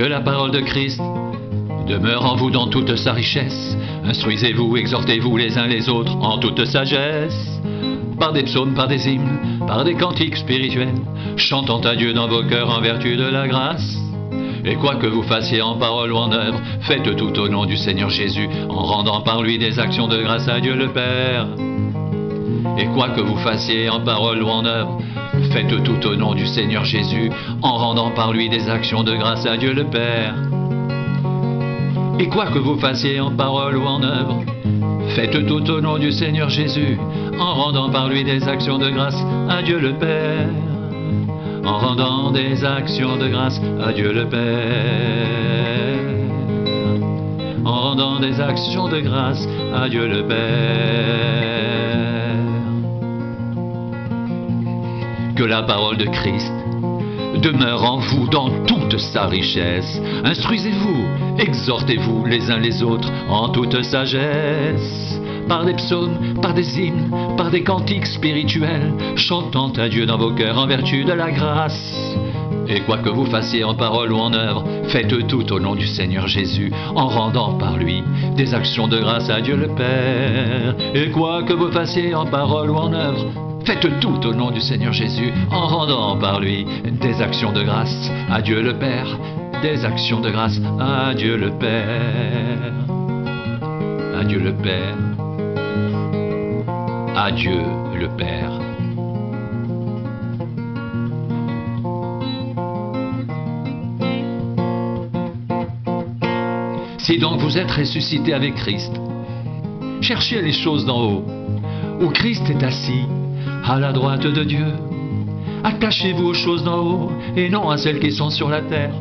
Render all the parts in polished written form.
Que la parole de Christ demeure en vous dans toute sa richesse. Instruisez-vous, exhortez-vous les uns les autres en toute sagesse. Par des psaumes, par des hymnes, par des cantiques spirituels, chantant à Dieu dans vos cœurs en vertu de la grâce. Et quoi que vous fassiez en parole ou en œuvre, faites tout au nom du Seigneur Jésus, en rendant par lui des actions de grâce à Dieu le Père. Et quoi que vous fassiez en parole ou en œuvre, faites tout au nom du Seigneur Jésus, en rendant par lui des actions de grâce à Dieu le Père. Et quoi que vous fassiez en parole ou en œuvre, faites tout au nom du Seigneur Jésus, en rendant par lui des actions de grâce à Dieu le Père. En rendant des actions de grâce à Dieu le Père. En rendant des actions de grâce à Dieu le Père. Que la parole de Christ demeure en vous dans toute sa richesse. Instruisez-vous, exhortez-vous les uns les autres en toute sagesse. Par des psaumes, par des hymnes, par des cantiques spirituels, chantant à Dieu dans vos cœurs en vertu de la grâce. Et quoi que vous fassiez en parole ou en œuvre, faites tout au nom du Seigneur Jésus, en rendant par lui des actions de grâce à Dieu le Père. Et quoi que vous fassiez en parole ou en œuvre, faites tout au nom du Seigneur Jésus, en rendant par lui des actions de grâce à Dieu le Père. Des actions de grâce à Dieu le Père. À Dieu le Père. À Dieu le Père. Si donc vous êtes ressuscité avec Christ, cherchez les choses d'en haut, où Christ est assis, à la droite de Dieu. Attachez-vous aux choses d'en haut, et non à celles qui sont sur la terre,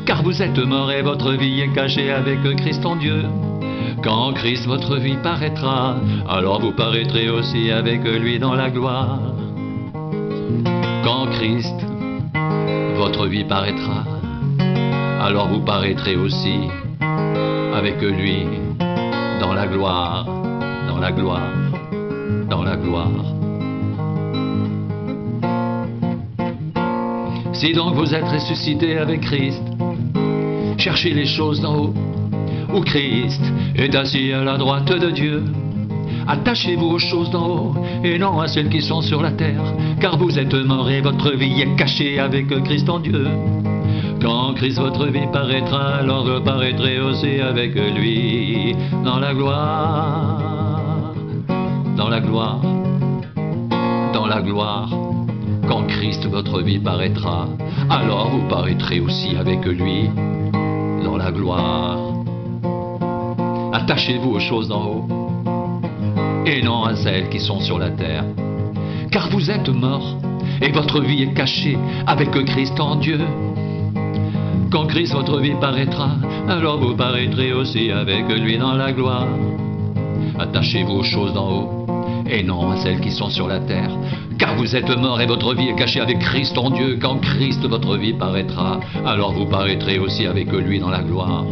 car vous êtes morts et votre vie est cachée avec Christ en Dieu. Quand Christ votre vie paraîtra, alors vous paraîtrez aussi avec lui dans la gloire. Quand Christ votre vie paraîtra, alors vous paraîtrez aussi avec lui dans la gloire, dans la gloire, dans la gloire. Si donc vous êtes ressuscité avec Christ, cherchez les choses d'en haut, où Christ est assis à la droite de Dieu. Attachez-vous aux choses d'en haut, et non à celles qui sont sur la terre, car vous êtes morts et votre vie est cachée avec Christ en Dieu. Quand Christ votre vie paraîtra, alors vous paraîtrez aussi avec lui dans la gloire, dans la gloire, dans la gloire. Quand Christ votre vie paraîtra, alors vous paraîtrez aussi avec lui dans la gloire. Attachez-vous aux choses d'en haut, et non à celles qui sont sur la terre, car vous êtes morts, et votre vie est cachée avec Christ en Dieu. Quand Christ votre vie paraîtra, alors vous paraîtrez aussi avec lui dans la gloire. Attachez-vous aux choses d'en haut, et non à celles qui sont sur la terre, car vous êtes morts et votre vie est cachée avec Christ en Dieu. Quand Christ votre vie paraîtra, alors vous paraîtrez aussi avec lui dans la gloire.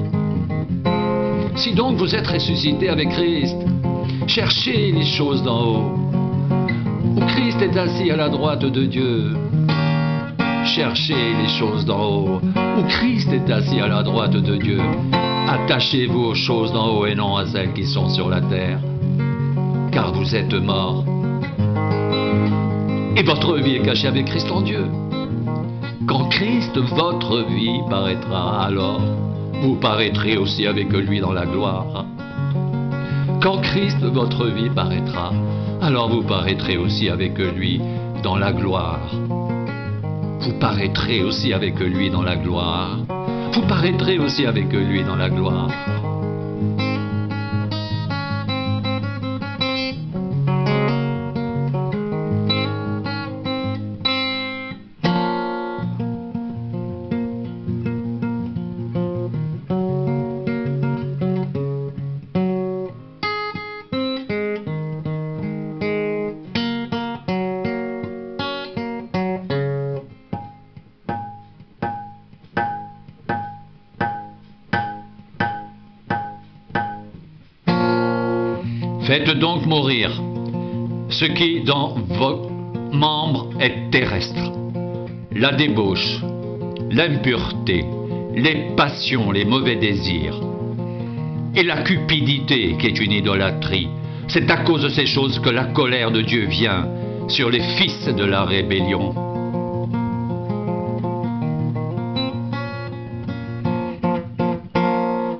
Si donc vous êtes ressuscité avec Christ, cherchez les choses d'en haut, où Christ est assis à la droite de Dieu. Cherchez les choses d'en haut, où Christ est assis à la droite de Dieu. Attachez-vous aux choses d'en haut et non à celles qui sont sur la terre, car vous êtes morts, et votre vie est cachée avec Christ en Dieu. Quand Christ votre vie paraîtra, alors vous paraîtrez aussi avec lui dans la gloire. Quand Christ votre vie paraîtra, alors vous paraîtrez aussi avec lui dans la gloire. Vous paraîtrez aussi avec lui dans la gloire. Vous paraîtrez aussi avec lui dans la gloire. Faites donc mourir ce qui dans vos membres est terrestre, la débauche, l'impureté, les passions, les mauvais désirs, et la cupidité qui est une idolâtrie. C'est à cause de ces choses que la colère de Dieu vient sur les fils de la rébellion.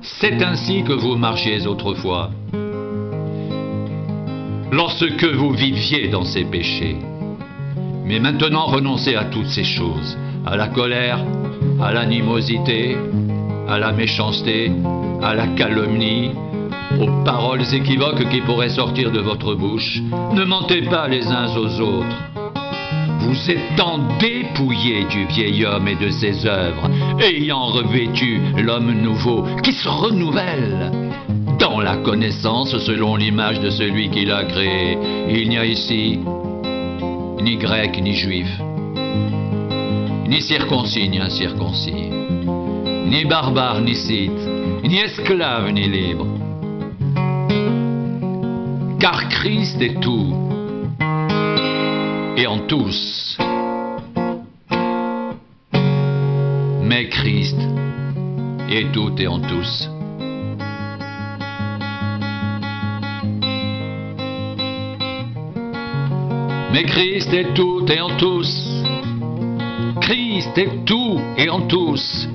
C'est ainsi que vous marchiez autrefois, lorsque vous viviez dans ces péchés. Mais maintenant renoncez à toutes ces choses, à la colère, à l'animosité, à la méchanceté, à la calomnie, aux paroles équivoques qui pourraient sortir de votre bouche. Ne mentez pas les uns aux autres. Vous étant dépouillés du vieil homme et de ses œuvres, ayant revêtu l'homme nouveau qui se renouvelle dans la connaissance selon l'image de celui qui l'a créé. Il n'y a ici ni grec ni juif, ni circoncis ni incirconcis, ni barbare ni scythe, ni esclave ni libre. Car Christ est tout et en tous. Mais Christ est tout et en tous. Mais Christ est tout et en tous. Christ est tout et en tous.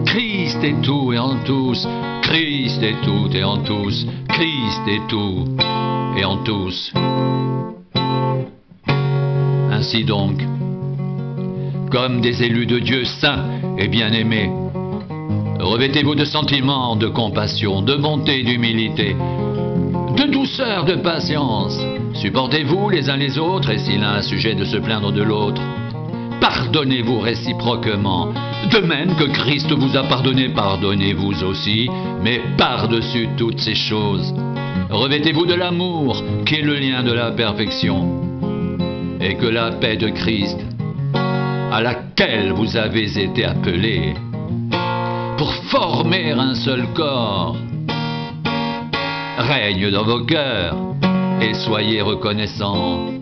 Christ est tout et en tous. Christ est tout et en tous. Christ est tout et en tous. Ainsi donc, comme des élus de Dieu saints et bien-aimés, revêtez-vous de sentiments, de compassion, de bonté, d'humilité, de douceur, de patience. Supportez-vous les uns les autres, et si l'un a sujet de se plaindre de l'autre, pardonnez-vous réciproquement. De même que Christ vous a pardonné, pardonnez-vous aussi, mais par-dessus toutes ces choses, revêtez-vous de l'amour, qui est le lien de la perfection, et que la paix de Christ, à laquelle vous avez été appelés, pour former un seul corps, règne dans vos cœurs, et soyez reconnaissants.